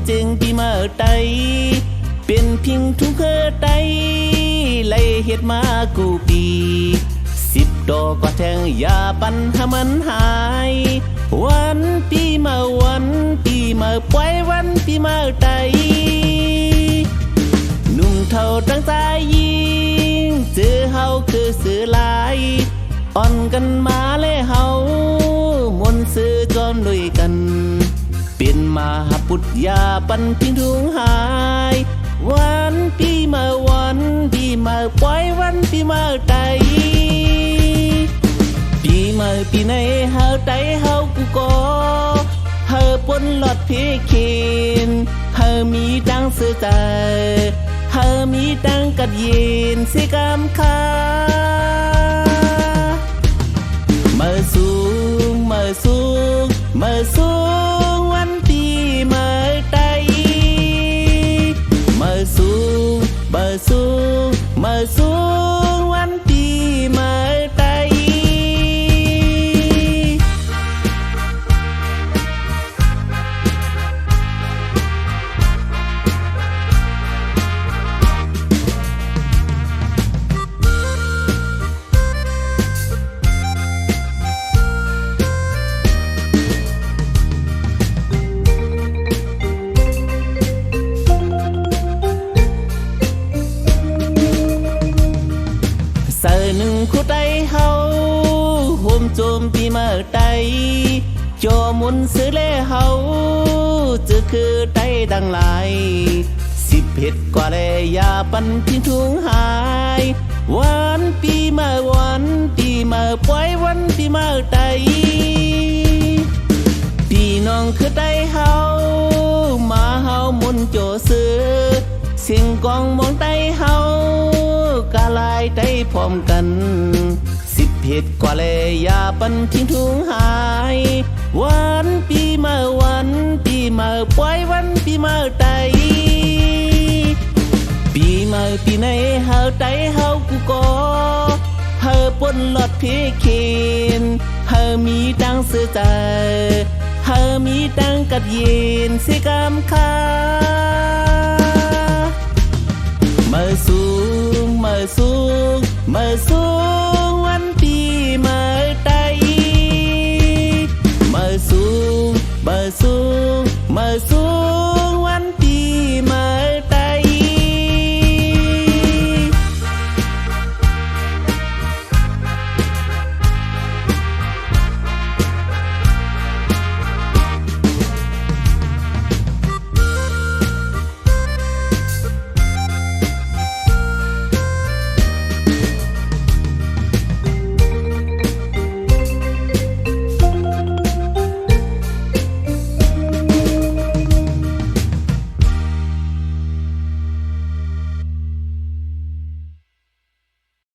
จึงปีมาไตเป็นพิงทุกเคอไตไล่เฮ็ดมากูปี10 ดอกก็แทงยาปันให้มันหายวันปีมาวันปีมาปล่อยวันปีมาไตหนุ่มเท่าตั้งใจยิงเจอเฮาคือเสือลายอ่อนกันมาเลยเฮามนต์ซื้อจอมด้วยกันเป็นมาหาปุตยาปันพิงทุงหายวันปีมาวันปีมาปล่อยวันปีมาไตปีมาปีไหนเฮาไตเฮากูก็เฮาปนหลอดเพเคนเฮามีดังเสือใจเฮามีดังกัดเย็นเสกำคามาสูงมาสูงมาสูงวันปีมาไตมาสูงมาสูงมาสูงวันปีมาไตเสือหนึ่งคู่ไตเฮาโฮมโจมปีมาไตจอมุนซื้อเล่เฮาจะคือไตดังหลาย10 เฮ็ดกว่าเลยยาปันพิงทุงหายวันปีมาวันปีมาปล่อยวันปีมาไตพี่น้องคือไตเฮามาเฮามนโจซื้อเสียงกองมองไตเฮากาลายไตพร้อมกัน10 เฮ็ดกว่าเลยยาปันทิ้งทุงหายวันปีมาวันปีมาปล่อยวันปีมาไตปีมาปีไหนเฮาไตเฮากูก็เฮาปนหลอดเพเคนเฮามีดังเสือใจเฮามีดังกัดเย็นเสกำคามาสูงมาสูงมาสูงวันปี